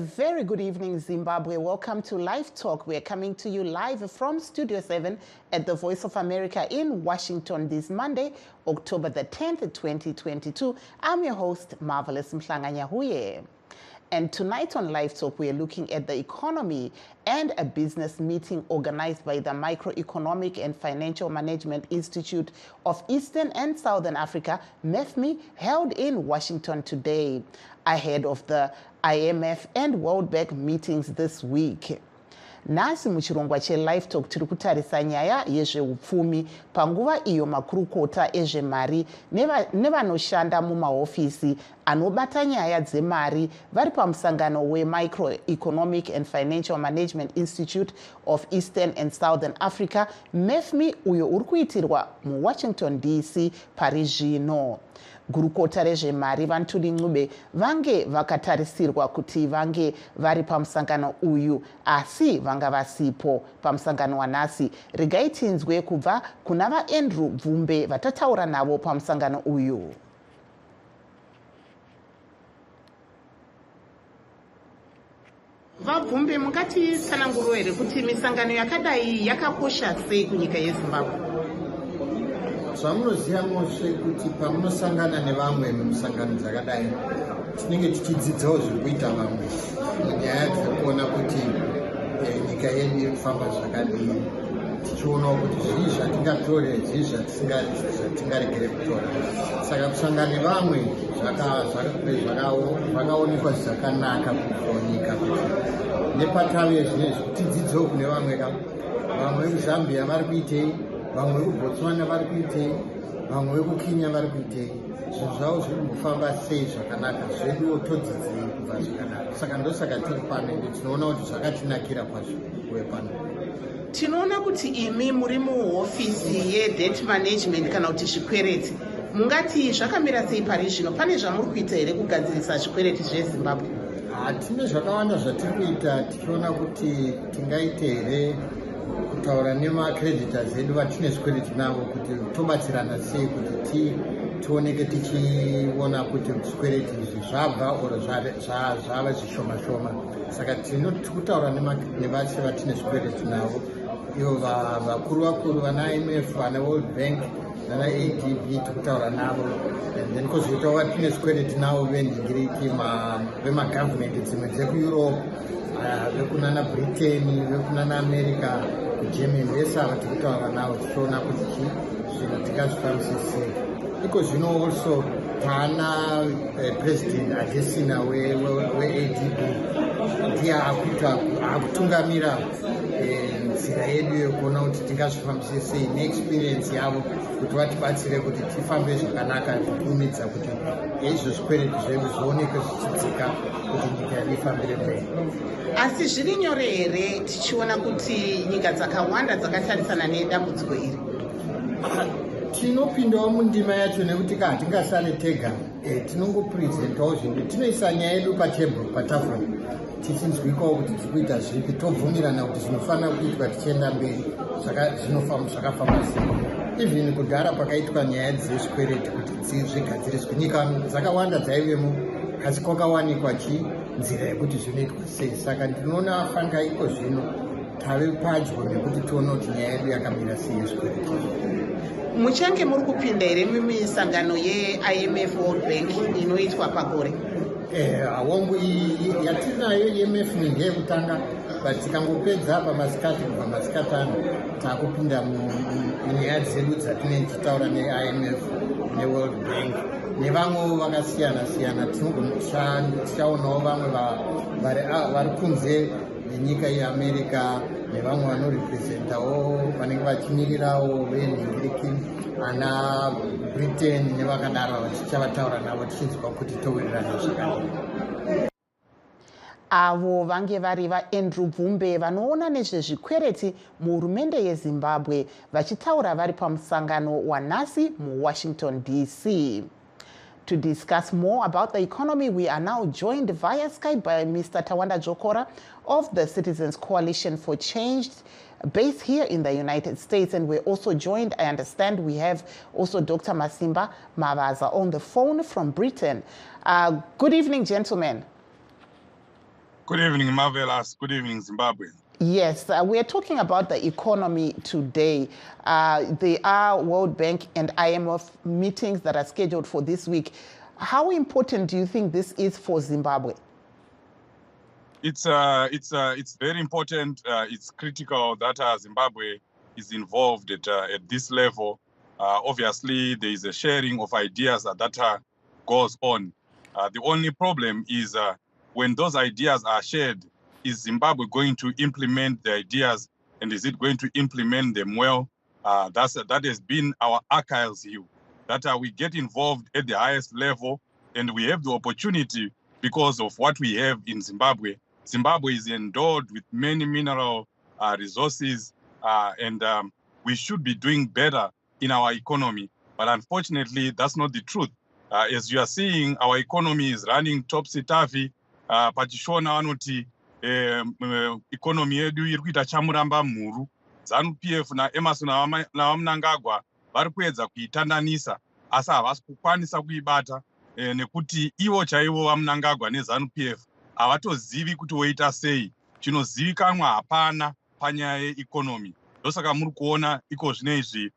very good evening, Zimbabwe. Welcome to LiveTalk. We're coming to you live from Studio 7 at the Voice of America in Washington this Monday, October the 10th, 2022. I'm your host, Marvelous Mhlanganyahuye. And tonight on LiveTalk, we are looking at the economy and a business meeting organized by the Microeconomic and Financial Management Institute of Eastern and Southern Africa, MEFMI, held in Washington today, ahead of the IMF and World Bank meetings this week. Nasi muchirongwa che-LiveTalk tiri kutarisa nyaya yezveupfumi panguva iyo makurukota ezvemari nevanoshanda mumahofisi anobata nyaya dzemari vari pamusangano we-Microeconomic and Financial Management Institute of Eastern and Southern Africa, MEFMI, uyo uri kuitirwa muWashington DC pari zvino. Gurukota rezvemari Vantuli Ncube vange vakatarisirwa kuti vange vari pamusangano uyu, asi vanga vasipo pamusangano wanhasi. Regai tinzwe kubva kuna vaAndrew Bvumbe vatataura navo pamusangano uyu. VaBvumbe, mungatisanangurira here kuti misangano yakadai yakakosha sei kunyika yeZimbabwe? Zvamunoziva mose kuti pamunosangana nevamwe mumisangano dzakadai tinenge tichidzidzawo zviri kuita vamwe munyaya dzekuona kuti nyika yedu iri kufamba zvakadini, tichionawo kuti zvii zvatingatore, zvii zvatingaregere kutora. Saka kusangana nevamwe zvakaonekwa zvakanaka kunyika kuti nepatave zvinezvi tidzidzewo kune vamwe. Vamwe vemuZambia vari kuitei, vamwe vekuBotswana vari kuitei, vamwe vekuKenya vari kuitei. Zvinhu zvavo zviri kufamba sei zvakanaka, zveduwo todzidzei kubva zvakanaka. Saka ndosaka tiri pano ende tinoona kuti zvakatinakira kwazvo kuve pano. Tinoona kuti imi muri muhofisi yedebt management kana kuti zvikwereti. Mungati zvakamira sei pari zvino? Pane zvamuri kuita here kugadzirisa zvikwereti zveZimbabwe? Tine zvakawanda zvatiri kuita, tichiona kuti tingaite here kutaura nemacreditors edu vatine zvikwereti navo kuti tobatsirana sei kuti tioneke tichiona kuti zvikwereti izvi zvabva oro zvava zvishoma shoma. Saka kutaura nevase vatine zvikwereti navo, ivo vakuru vana IMF, vana World Bank, vana ADB, tikutaura navo. And then kozoitawo vatine zvikwereti navo vendingiriki vemagovernment dzimwe dzekuEurope, vekunana Britain, vekunana America, Germany, vese ava tikutaura navo tichiona kuti zvinhu tingazvifambisa sei. Iko zvino also taana president Adesina weADB, ndiye akutungamira nzira yedu yekuona kuti tingazvifambisa sei neexperience yavo kuti vatibatsire kuti tifambe zvakanaka, tichiumidza kuti izvo zvikwereti zvedu zvioneke zvichidzika kuti nyika yedu ifambire mberi. Asi zviri nyore here tichiona kuti nyika dzakawanda dzakatarisana nedambudziko iri? Tinopindawo mundima yacho nekuti hatingasale tega, tinongopresentawo zvinhu, tinoisa nyaya yedu patafura, tichinzwikawo kuti tiri kuita zvipi, tobvumirana kuti zvinofanira kuitwa tichienda mberi, zvakafamba sei. Even kudhara pakaitwa nyaya dzezvikwereti kuti zvigadziriswe, nyika dzakawanda dzaivemo, asi kwakawanikwa nzira yekuti zvinoitwa sei. Saka ndinoona fanga iko zvino tave padyo nekuti tione kuti nyaya yedu yakamira sei yezvikwereti. Muchange muri kupinda here mumisangano yeIMF World Bank inoitwa pagore? Awongu yatinayo IMF ndeyekutanga, but tikangopedza pamasikati, kubva masikati ano taakupinda munyaya dzedu dzatinenge tichitaura neIMF neWorld Bank nevamwewo vakasiyana siyana. Tichaonawo vamwe vari kunze nenyika yeAmerica nevamwe vanorepresentawo vanenge vachimirirawo venhingiriki ana Britain nevakadaro, tichavataura navo tichinzwa kuti towirirana zvakanaka. Avo vange vari vaAndrew Bvumbe vanoona nezvezvikwereti muhurumende yeZimbabwe vachitaura vari pamusangano wanhasi muWashington DC. To discuss more about the economy, we are now joined via Skype by Mr. Tawanda Jokora of the Citizens Coalition for Change, based here in the United States. And we're also joined, I understand, we have also Dr. Masimba Mavaza on the phone from Britain. Good evening, gentlemen. Good evening, Marvelous. Good evening, Zimbabwe. Yes, we are talking about the economy today. There are World Bank and IMF meetings that are scheduled for this week. How important do you think this is for Zimbabwe? It's very important. It's critical that Zimbabwe is involved at this level. Obviously, there is a sharing of ideas that goes on. The only problem is when those ideas are shared, is Zimbabwe going to implement the ideas, and is it going to implement them well? That has been our Achilles heel, that we get involved at the highest level, and we have the opportunity because of what we have in Zimbabwe. Zimbabwe is endowed with many mineral resources, and we should be doing better in our economy. But unfortunately, that's not the truth. As you are seeing, our economy is running topsy-turvy. Pachishona vanoti economy yedu iri kuita chamuramba mhuru. ZANU-PF naEmmerson navamunangagwa vari kuedza kuitandanisa, asi havasi kukwanisa kuibata nekuti ivo chaivo vamunangagwa neZANU-PF havatozivi kuti woita sei. Chinozivikanwa hapana panyaya yeekonomi. Ndosaka muri kuona iko zvinezvi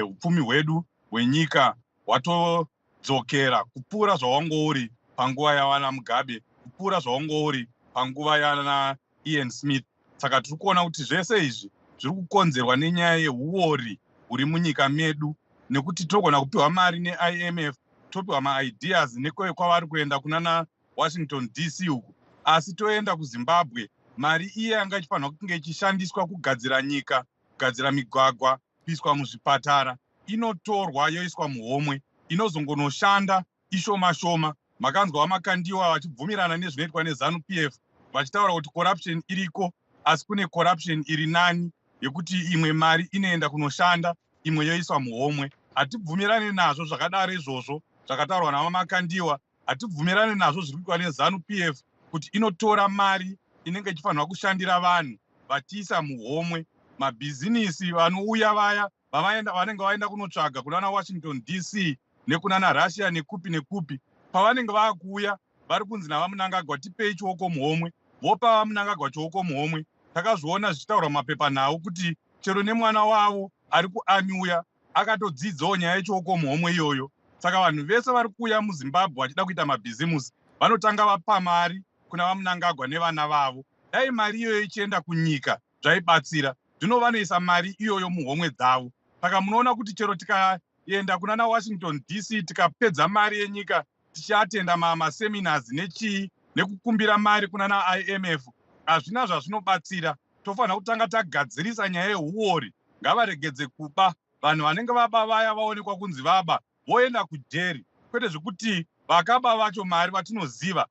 upfumi hwedu hwenyika hwatodzokera kupfuura zvawanga uri panguva yawana Mugabe, kupfuura zvawanga uri panguva yana Ian Smith. Saka tiri kuona kuti zvese izvi zviri kukonzerwa nenyaya yeuori huri munyika medu, nekuti togona kupiwa mari neIMF, topiwa maideas nekwavari kuenda kunana Washington DC uku, asi toenda kuZimbabwe, mari iye yanga ichifanirwa kunge ichishandiswa kugadzira nyika, kugadzira migwagwa, kuiswa muzvipatara, inotorwa yoiswa muhomwe, inozongonoshanda ishoma shoma. Makanzwa Makandiwa vachibvumirana nezvinoitwa neZANU-PF, vachitaura kuti corruption iriko, asi kune corruption iri nani yekuti imwe mari inoenda kunoshanda, imwe yoiswa muhomwe. Hatibvumirane nazvo zvakadaro izvozvo zvakataurwa navaMakandiwa. Hatibvumirane nazvo zviri kuitwa neZANU-PF kuti inotora mari inenge ichifanirwa kushandira vanhu vachiisa muhomwe. Mabhizinisi vanouya vaya vanenge vaenda kunotsvaga kunana Washington DC nekunana Russia nekupi nekupi, pavanenge vakuuya vari kunzi navamunangagwa tipei chioko muhomwe, vopa vamunangagwa chioko muhomwe. Takazviona zvichitaurwa mapepanhau kuti chero nemwana wavo ari kuanyuya akatodzidzawo nyaya yechioko muhomwe iyoyo. Saka vanhu vese vari kuuya muZimbabwe vachida kuita mabhizimusi vanotanga vapa mari kuna vamunangagwa nevana vavo. Dai mari iyoyo ichienda kunyika zvaibatsira. Zvino vanoisa mari iyoyo muhomwe dzavo. Saka munoona kuti chero tikaenda kunana Washington DC tikapedza mari yenyika tichiatenda maseminars nechii nekukumbira mari kunana IMF, hazvina zvazvinobatsira. Tofanira kutanga tagadzirisa nyaya yeuori. Ngavaregedze kuba. Vanhu vanenge vaba vaya vaonekwa kunzi vaba voenda kujeri, kwete zvekuti vakaba vacho mari vatinoziva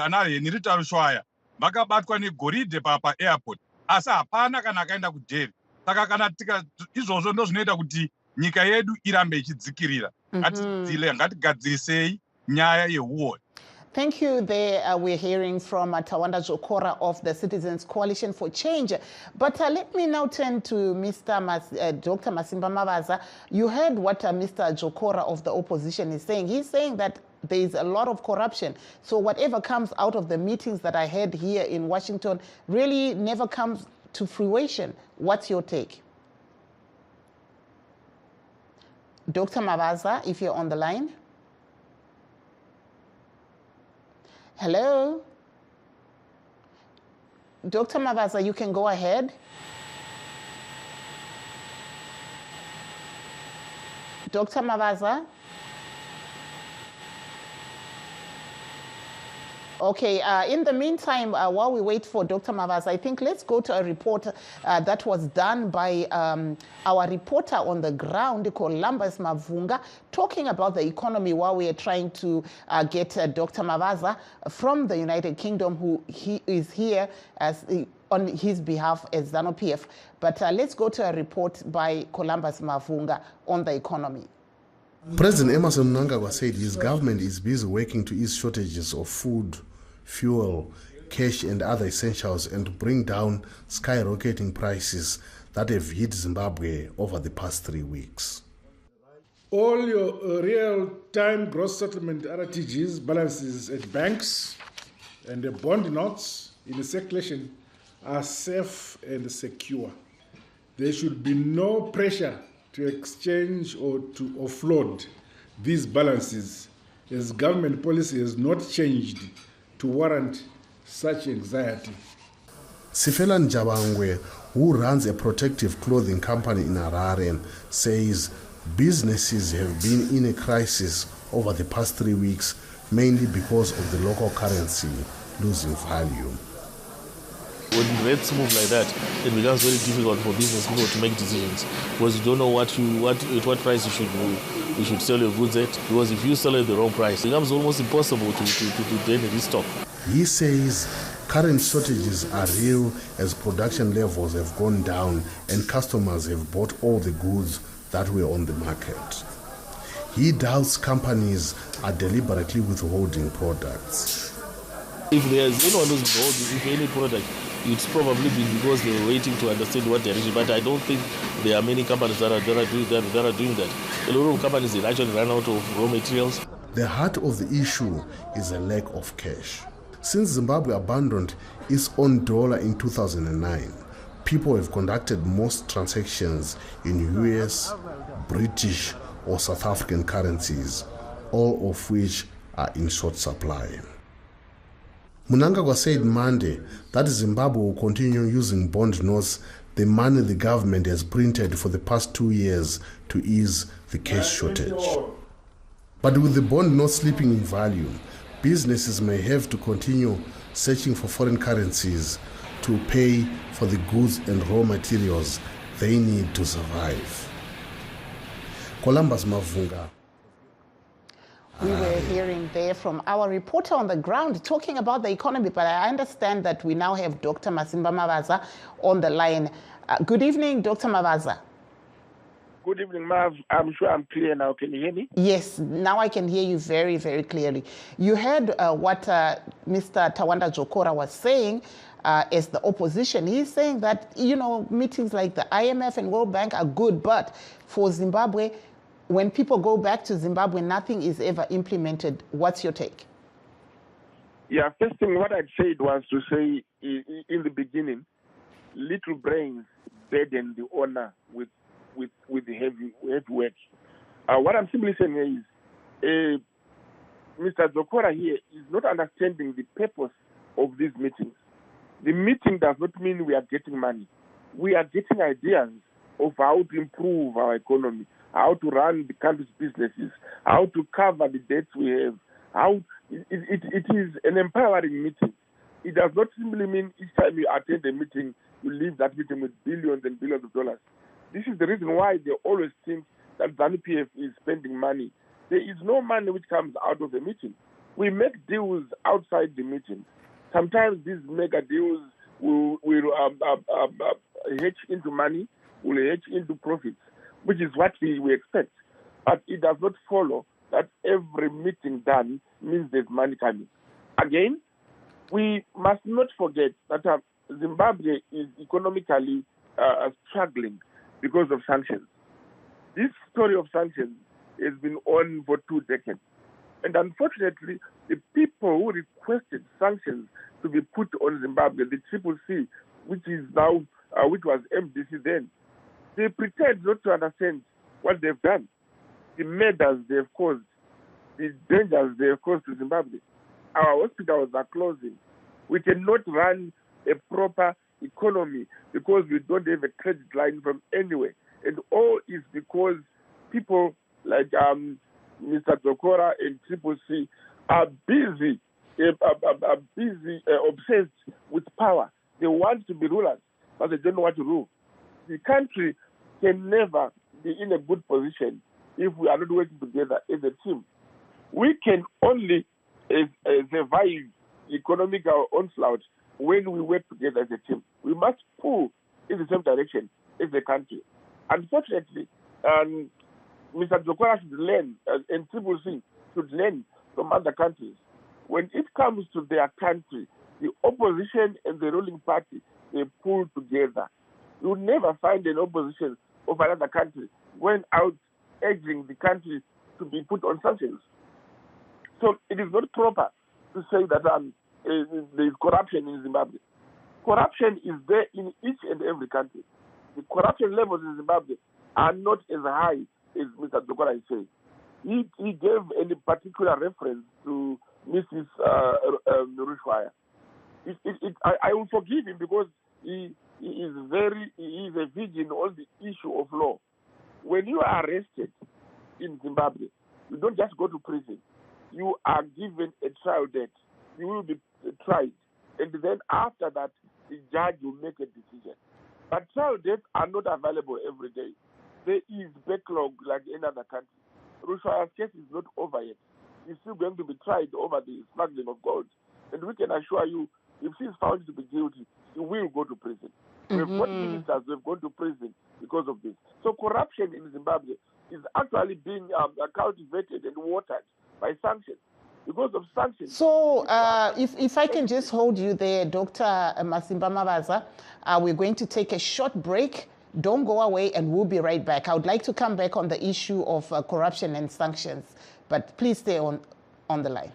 ana Henry Tarushwaya vakabatwa negoridhe paairport, asi hapana kana akaenda kujeri. Saka kana izvozvo ndo zvinoita kuti nyika yedu irambe ichidzikirira. Ngatigadzirisei nyaya yeuori. Thank you. There we're hearing from Tawanda Jokora of the Citizens Coalition for Change. But let me now turn to Dr. Masimba Mavaza. You heard what Mr. Jokora of the opposition is saying. He's saying that there is a lot of corruption. So whatever comes out of the meetings that I had here in Washington really never comes to fruition. What's your take? Dr. Mavaza, if you're on the line. Hello? Dr. Mavaza, you can go ahead. Dr. Mavaza? Okay, in the meantime, while we wait for Dr. Mavaza, I think let's go to a report that was done by our reporter on the ground, Columbus Mavunga, talking about the economy while we are trying to get Dr. Mavaza from the United Kingdom, who he is here as on his behalf as ZANU-PF. But let's go to a report by Columbus Mavunga on the economy. President Emmerson Mnangagwa said his government is busy working to ease shortages of food, fuel, cash and other essentials and to bring down skyrocketing prices that have hit Zimbabwe over the past 3 weeks. All your real-time gross settlement RTGs balances at banks and the bond notes in circulation are safe and secure. There should be no pressure to exchange or to offload these balances, as government policy has not changed to warrant such anxiety. Sifela Njabangwe, who runs a protective clothing company in Harare, says businesses have been in a crisis over the past 3 weeks, mainly because of the local currency losing value. When rates move like that, it becomes very difficult for business people to make decisions, because you don't know at what price you should sell your goods at. Because if you sell at the wrong price, it becomes almost impossible to then restock. He says current shortages are real as production levels have gone down and customers have bought all the goods that were on the market. He doubts companies are deliberately withholding products. If there's anyone who's withholding, if any product, it's probably been because they were waiting to understand what they're doing. But I don't think there are many companies that are doing that. A lot of companies, they actually run out of raw materials. The heart of the issue is a lack of cash. Since Zimbabwe abandoned its own dollar in 2009, people have conducted most transactions in US, British, or South African currencies, all of which are in short supply. Mnangagwa said Monday that Zimbabwe will continue using bond notes, the money the government has printed for the past 2 years, to ease the cash shortage. But with the bond notes slipping in value, businesses may have to continue searching for foreign currencies to pay for the goods and raw materials they need to survive. Columbus Mavunga. We were hearing there from our reporter on the ground talking about the economy, but I understand that we now have Dr. Masimba Mavaza on the line. Good evening, Dr. Mavaza. Good evening, Mav. I'm sure I'm clear now. Can you hear me? Yes, now I can hear you very, very clearly. You heard what Mr. Tawanda Jokora was saying as the opposition. He's saying that, meetings like the IMF and World Bank are good, but for Zimbabwe, when people go back to Zimbabwe, nothing is ever implemented. What's your take? Yeah, first thing what I'd said was to say in the beginning, little brains burden the owner with the heavy work. What I'm simply saying is, Mr. Zokora here is not understanding the purpose of these meetings. The meeting does not mean we are getting money. We are getting ideas of how to improve our economy, how to run the country's businesses, how to cover the debts we have. It is an empowering meeting. It does not simply mean each time you attend a meeting, you leave that meeting with billions and billions of dollars. This is the reason why they always think that ZANU-PF is spending money. There is no money which comes out of the meeting. We make deals outside the meeting. Sometimes these mega deals will hedge into money, will hedge into profits, which is what we expect. But it does not follow that every meeting done means there's money coming. Again, we must not forget that Zimbabwe is economically struggling because of sanctions. This story of sanctions has been on for 2 decades. And unfortunately, the people who requested sanctions to be put on Zimbabwe, the CCC, which was MDC then, they pretend not to understand what they've done, the murders they've caused, the dangers they've caused to Zimbabwe. Our hospitals are closing. We cannot run a proper economy because we don't have a credit line from anywhere. And all is because people like Mr. Zokora and CCC are busy, obsessed with power. They want to be rulers, but they don't know what to rule. The country can never be in a good position if we are not working together as a team. We can only survive economic onslaught when we work together as a team. We must pull in the same direction as a country. Unfortunately, Mr. Zokora should learn, and CCC should learn from other countries. When it comes to their country, the opposition and the ruling party, they pull together. You will never find an opposition of another country going out urging the country to be put on sanctions. So it is not proper to say that there is corruption in Zimbabwe. Corruption is there in each and every country. The corruption levels in Zimbabwe are not as high as Mr. Dokora is saying. He gave any particular reference to Mrs. Rushwaya. I will forgive him because he is a virgin on the issue of law. When you are arrested in Zimbabwe, you don't just go to prison. You are given a trial date. You will be tried. And then after that, the judge will make a decision. But trial dates are not available every day. There is backlog like any other country. Rushwaya's case is not over yet. He's still going to be tried over the smuggling of gold. And we can assure you, if he's found to be guilty, he will go to prison. We've got ministers who have gone to prison because of this. So corruption in Zimbabwe is actually being cultivated and watered by sanctions. Because of sanctions. So if I can just hold you there, Dr. Masimba Mabaza, we're going to take a short break. Don't go away, and we'll be right back. I would like to come back on the issue of corruption and sanctions, but please stay on the line.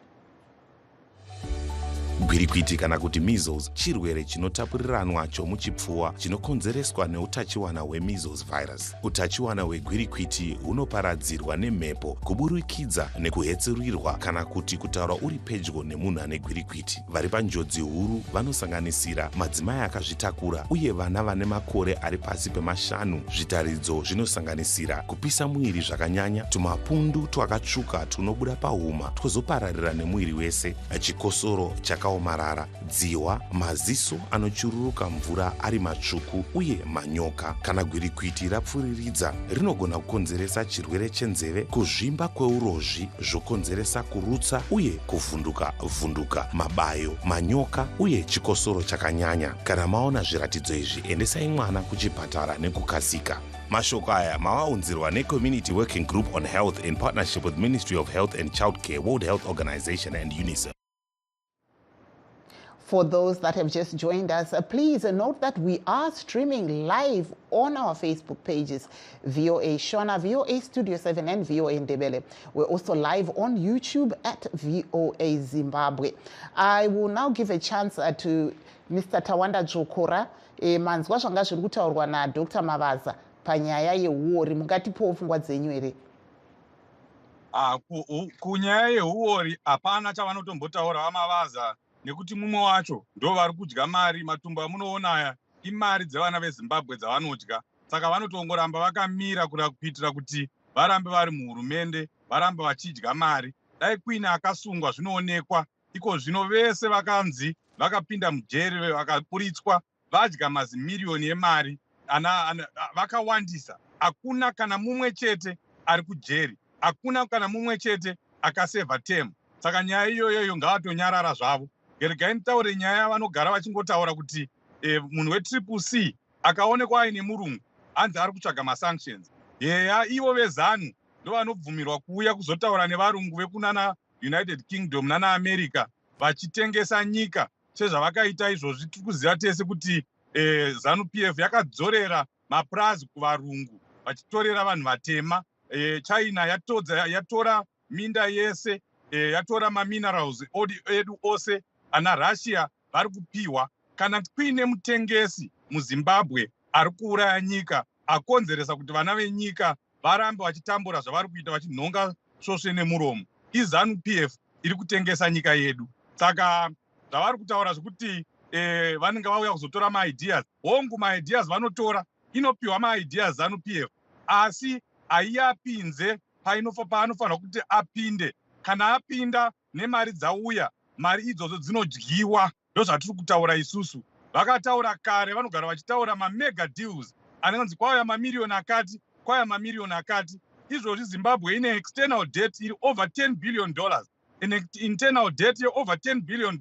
Gwirikwiti kana kuti measles chirwere chinotapuriranwa chomuchipfuwa chinokonzereswa neutachiwana hwemeasles virus. Utachiwana hwegwirikwiti hunoparadzirwa nemhepo, kuburikidza nekuhetserurirwa kana kuti kutaura uri pedyo nemunhu ane gwirikwiti. Vari panjodzi huru vanosanganisira madzimai akazvitakura uye vana vane makore ari pasi pemashanu. Zvitaridzo zvinosanganisira kupisa mwiri zvakanyanya, tumapundu twakatsvuka tunobuda pahuma twozopararira nemwiri wese, chikosoro chakaomarara, dziwa, maziso anochururuka mvura ari matsvuku uye manyoka. Kana gwirikwiti rapfuriridza, rinogona kukonzeresa chirwere chenzeve, kuzvimba kweurozvi zvokonzeresa kurutsa uye kuvhunduka, mabayo, manyoka uye chikosoro chakanyanya. Kana maona zviratidzo izvi, endesai mwana kuchipatara nekukasika. Mashoko aya mavaunzirwa neCommunity Working Group on Health in partnership with Ministry of Health and Childcare, World Health Organization and UNICEF. For those that have just joined us, please note that we are streaming live on our Facebook pages, VOA Shona, VOA Studio 7, and VOA Ndebele. We're also live on YouTube at VOA Zimbabwe. I will now give a chance to Mr. Tawanda Jokora. Manzwa zvanga zviri kutaurwa na Dr. Mabaza panyaya yehuori, mungatipowo pfungwa dzenyu here? Kunyaya yehuori hapana chavanotombotaura vamabaza, nekuti mumwe wacho ndo vari kudya mari. Matumbu amunoona aya imari dzevana veZimbabwe dzavanodya. Saka vanotongoramba vakamira kuitira kuti varambe vari muhurumende, varambe vachidya mari. Dai kuine akasungwa zvinoonekwa, iko zvino vese vakanzi vakapinda mujeri vakaburitswa, vadya mazimiliyoni emari, vakawandisa. Hakuna kana mumwe chete ari kujeri, hakuna kana mumwe chete akasevha temu. Saka nyaya iyoyo ngavatonyarara zvavo. Geregai nitaure nyaya vanogara vachingotaura kuti munhu weCCC akaonekwa aine murungu hanzi ari kutsvaga masanctions. Yeya, ivo vezanu ndo vanobvumirwa kuuya kuzotaura nevarungu vekunana United Kingdom nana America vachitengesa nyika sezvavakaita izvozvi. Tiri kuziva tese kuti ZANU-PF yakadzorera mapurazi kuvarungu vachitorera vanhu vatema. China yatora minda yese, yatora maminerals edu ose. Ana Russia vari kupiwa. Kana kuine mutengesi muZimbabwe ari kuuraya nyika, akonzeresa kuti vana venyika varambe vachitambura zvavari kuita, vachinhonga svosve nemuromo, iZANU-PF iri kutengesa nyika yedu. Saka zvavari kutaura zvokuti vanenge vauya kuzotora maideas, hongu maideas vanotora, inopiwa maideas ZANU-PF, asi haiyapinze paanofanira kuti apinde. Kana apinda nemari dzauya, mari idzodzo dzinodyiwa. Ndo zvatiri kutaura isusu. Vakataura kare, vanogara vachitaura mamega deals anonzi kwauya mamiliyoni akati, kwauya mamiliyoni akati. Izvozvi Zimbabwe ine external debt iri over $10 billion, an internal debt over $10 billion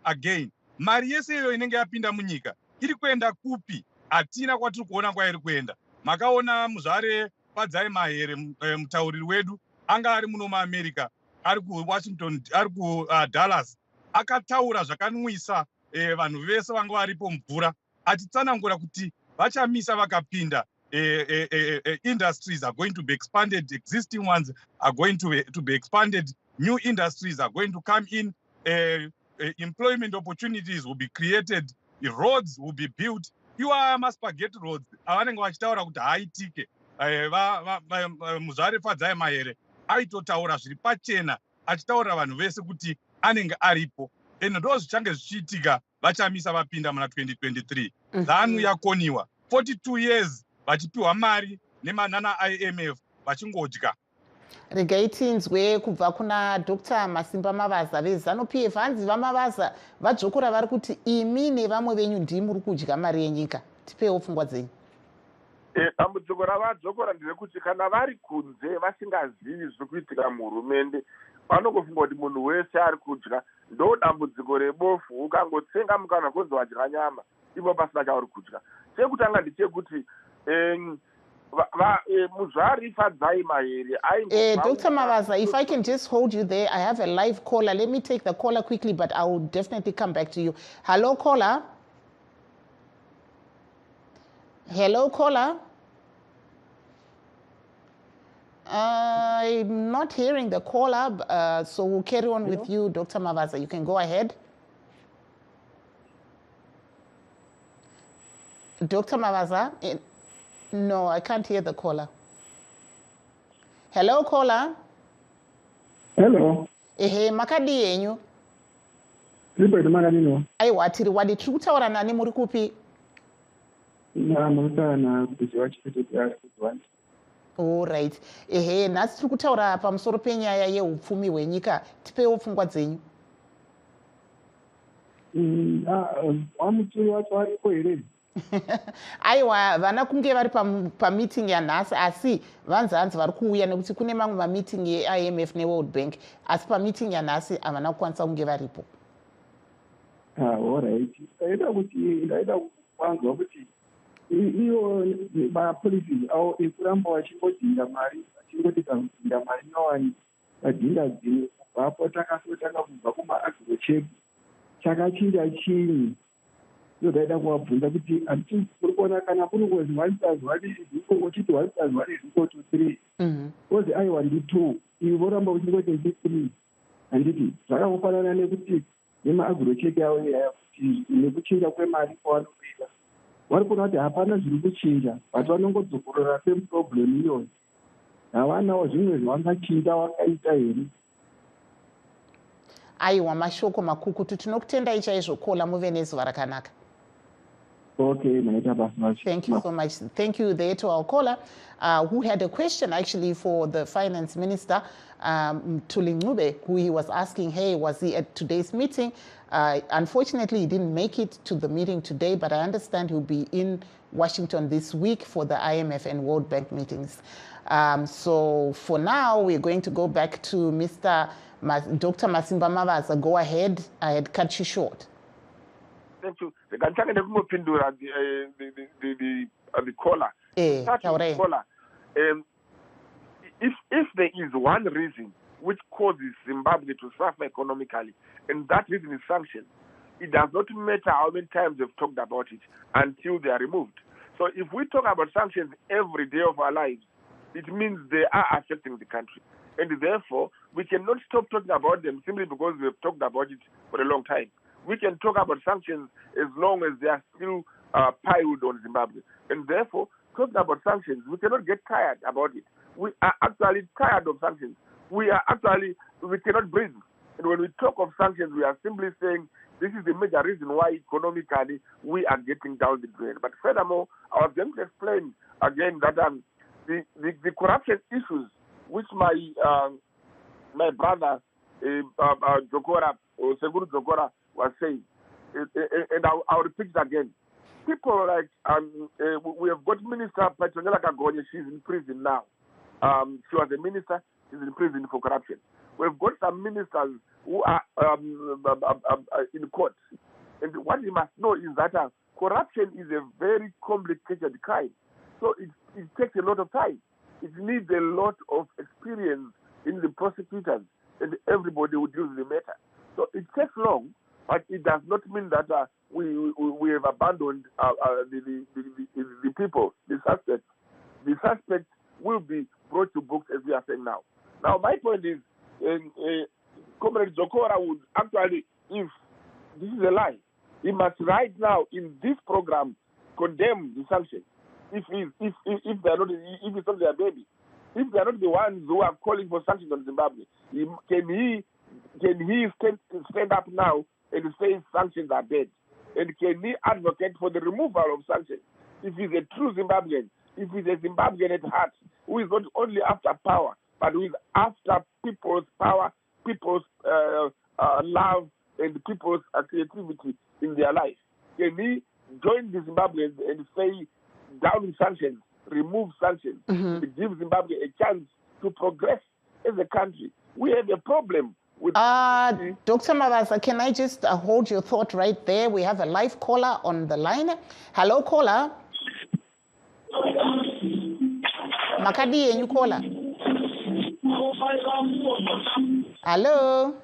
again. Mari yese iyo inenge yapinda munyika iri kuenda kupi? Hatina kwatiri kuona kwairi kuenda. Makaona muzvare Padzai Mahere, mutauriri wedu, anga ari muno muAmerica, ari kuWashington, ari kuDallas, akataura zvakanwisa vanhu vese vanga varipo mvura, achitsanangura kuti vachamisa vakapinda. Industries are going to be expanded, existing ones are going to be expanded, new industries are going to come in, employment opportunities will be created, roads will be built. Iwa maspaghetti roads avanenge vachitaura kuti haaitike muzvarefadzai mahere aitotaura zviri pachena achitaurira vanhu vese kuti anenge aripo, ende ndo zvichange zvichiitika vachamisa vapinda muna 2023. ZANU yakoniwa 42 years vachipiwa mari nana IMF vachingodya. Regai tinzwe kubva kuna Dr. Masimba Mavaza vezanu PF. Hanzi vaMavaza vadzokora vari kuti imi nevamwe venyu ndimi muri kudya mari yenyika. Tipewo pfungwa dzenyu. Dambudziko ravadzokora nderekuti kana vari kunze vasingazivi zviri kuitika muhurumende vanongofunga kuti munhu wese ari kudya. Ndo dambudziko rebofu, ukangotsenga mukana kunzi wadya nyama ivo pasina chauri kudya. Chekutanga ndechekuti Dr. Mavaza, if I can just hold you there, I have a live caller. Let me take the caller quickly, but I will definitely come back to you. Hello, caller. Hello, caller. I'm not hearing the caller, so we'll carry on with you, Dr. Mavaza. You can go ahead. Dr. Mavaza? No, I can't hear the caller. Hello, caller. Hello. Makadi yenyu. Tiri makadino. Aiwa, tiri wadi tiri kutaura nani muri kupi? Muritaura nakuziva chipeteti ari. All right. Nhasi tiri kutaura pamusoro penyaya yeupfumi hwenyika. Tipewo pfungwa dzenyu. Wamutiri wacho aripo here? Aiwa, vana kunge vari pameeting yanhasi, asi vanzi hanzi vari kuuya nekuti kune mamwe mameeting yeIMF neWorld Bank, asi pameeting yanhasi havana kukwanisa kunge varipo. Alright. Ndaida kuwanzwa kuti iyo mapolicies avo ekuramba vachingodhinga mari, vachingoti kakudhinga mari nyowani vadhinga dzimwe kubvapo takasotanga kubva kuma-agrocheck chakachinja chinyi. Ndaida kuvabvunza kuti handiti kuri kuona kana kuri kuzi 1+1 uchiti 1+1 =3 kozi aiwa ndi 2 ivi voramba uchingoti ndi 3. Handiti zvakafanana nekuti nema-agrocheck yavo yaya kuti nekuchinja kwemari kwavanoita vari kuona kuti hapana zviri kuchinja but vanongodzokorora same problem iyoyo. Havanawo zvimwe zvavangachinja wakaita here. Aiwa, mashoko makukutu. Tinokutendai chaizvo kola, muve nezuva rakanaka. Okay, thank you so much. Thank you there to our caller who had a question actually for the finance minister, Tulingube, who he was asking, hey, was he at today's meeting? Unfortunately, he didn't make it to the meeting today, but I understand he'll be in Washington this week for the IMF and World Bank meetings. So for now, we're going to go back to Dr. Masimba Mavaza. Go ahead. I had cut you short. Thank you. The caller. Caller. If there is one reason which causes Zimbabwe to suffer economically, and that reason is sanctions, it does not matter how many times we've talked about it until they are removed. So if we talk about sanctions every day of our lives, it means they are affecting the country. And therefore, we cannot stop talking about them simply because we've talked about it for a long time. We can talk about sanctions as long as they are still piled on Zimbabwe. And therefore, talking about sanctions, we cannot get tired about it. We are actually tired of sanctions. We cannot breathe. And when we talk of sanctions, we are simply saying this is the major reason why economically we are getting down the drain. But furthermore, I was going to explain again that the corruption issues which my brother Jokora, or Seguru Jokora, was saying, and I'll repeat it again. People like, we have got Minister Petronella Kagonye, she's in prison now. She was a minister, she's in prison for corruption. We've got some ministers who are in court. And what you must know is that corruption is a very complicated crime. So it takes a lot of time. It needs a lot of experience in the prosecutors and everybody who deals with the matter. So it takes long, but it does not mean that we have abandoned the people, the suspects. The suspects will be brought to books as we are saying now. Now, my point is, Comrade Zokora would actually, if this is a lie. He must right now in this program condemn the sanctions. If they're not, if it's not their baby, if they're not the ones who are calling for sanctions on Zimbabwe, can he stand up now and say sanctions are dead? And can he advocate for the removal of sanctions? If he's a true Zimbabwean, if he's a Zimbabwean at heart, who is not only after power, but who is after people's power, people's love, and people's creativity in their life, can he join the Zimbabweans and say down sanctions, remove sanctions, to give Zimbabwe a chance to progress as a country? We have a problem with... Dr. Mabasa, can I just hold your thought right there? We have a live caller on the line. Hello, caller. Makadi, and you caller. Hello.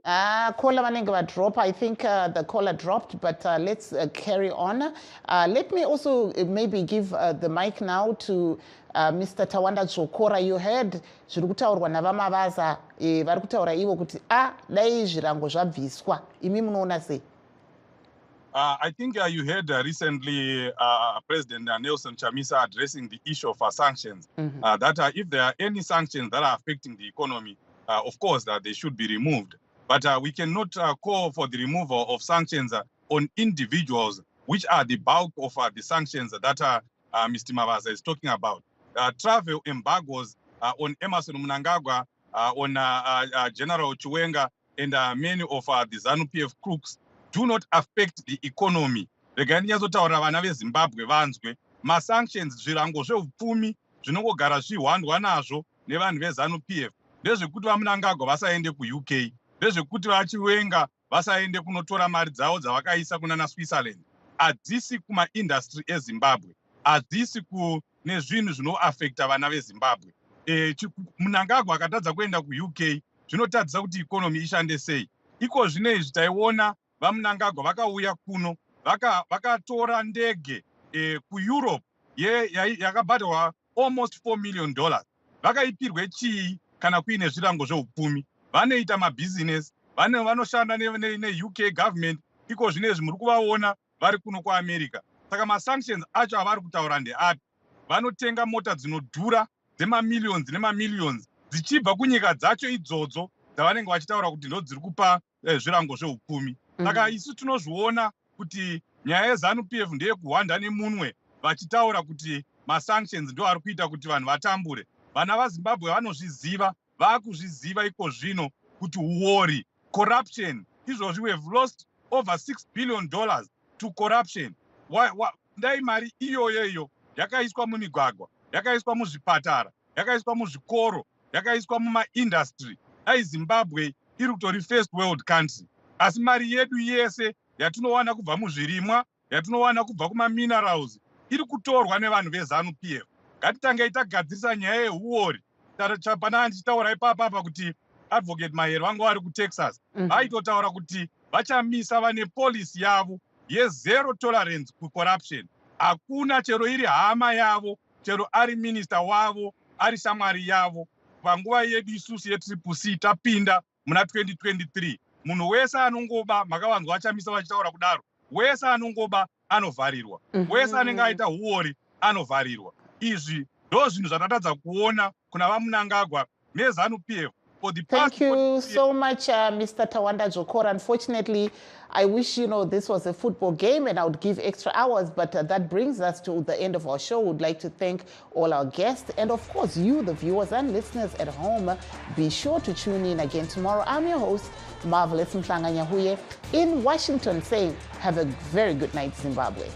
Caller Manenga drop. I think the caller dropped, but let's carry on. Let me also maybe give the mic now to Mr. Tawanda Zokora. You heard zviri nava mavaza vari kutaura ivo kuti dai zvirango zvabviswa. Imi munoona sei? I think you heard recently President Nelson Chamisa addressing the issue of sanctions, that if there are any sanctions that are affecting the economy, of course, that they should be removed. But we cannot call for the removal of sanctions on individuals, which are the bulk of the sanctions that Mr. Mavaza is talking about. Travel embargoes on Emerson Mnangagwa, on General Chiwenga, and many of the ZANU-PF crooks do not affect the economy. Reganiyazotaura vana veZimbabwe vanzwe masanctions zvirango zveupfumi zvinongogara zvihwandwa nazvo nevanhu veZANU-PF ndezvekuti vaMnangagwa vasaende kuUK, ndezvekuti vaChiwenga vasaende kunotora mari dzavo dzavakaisa kunana Switzerland. Hadzisi kumaindustry eZimbabwe, hadzisi kune zvinhu zvinoaffecta vana veZimbabwe. Mnangagwa akatadza kuenda kuUK zvinotadzisa kuti ikonomi ishande sei. Iko zvinezvi taiona vaMnangagwa vakauya kuno vakatora ndege kuEurope yakabhadharwa almost $4 million. Vakaipirwe chii kana kuine zvirango zveupfumi? Vanoita mabhizinesi, vanoshanda neUK government. Iko zvinezvi muri kuvaona vari kuno kuAmerica. Saka masanctions acho avari kutaura ndeapi? Vanotenga mota dzinodhura dzemamillions nemamillions dzichibva kunyika dzacho idzodzo dzavanenge vachitaura kuti ndo dziri kupa zvirango zveupfumi. Saka isu tinozviona kuti nyaya yeZANU-PF ndeyekuhwanda nemunwe vachitaura kuti masanctions ndo ari kuita kuti vanhu vatambure. Vana vaZimbabwe vanozviziva, vaakuzviziva iko zvino kuti uori, corruption, izvozvi we have lost over $6 billion to corruption. Dai mari iyoyo yakaiswa mumigwagwa, yakaiswa muzvipatara, yakaiswa muzvikoro, yakaiswa mumaindustry, dai Zimbabwe iri kutori first world country. Asi mari yedu yese yatinowana kubva muzvirimwa, yatinowana kubva kumaminerals, iri kutorwa nevanhu veZANU-PF. Ngatitange tagadzirisa nyaya yeuori. Pana ndichitaura ipapa kuti advocate Mahero vangu vari kuTexas, aitotaura kuti vachamisa vane policy yavo ye0 tolerance kucorruption. Hakuna chero iri hama yavo, chero ari minister wavo, ari shamwari yavo. Panguva yedu isusu ye-CCC tapinda muna 2023. Munhu wese anongoba, makavanzwa vachamisa vachitaura kudaro, wese anongoba anovharirwa, wese anenge aita uori anovharirwa. Izvi ndo zvinhu zvatatadza kuona kuna vaMnangagwa neZANU-PF. Thank you so much, Mr. Tawanda Zokora. Unfortunately, I wish, this was a football game and I would give extra hours, but that brings us to the end of our show. We'd like to thank all our guests and, of course, you, the viewers and listeners at home. Be sure to tune in again tomorrow. I'm your host, Marvelous Mhlanga Nyahuye, in Washington, saying have a very good night, Zimbabwe.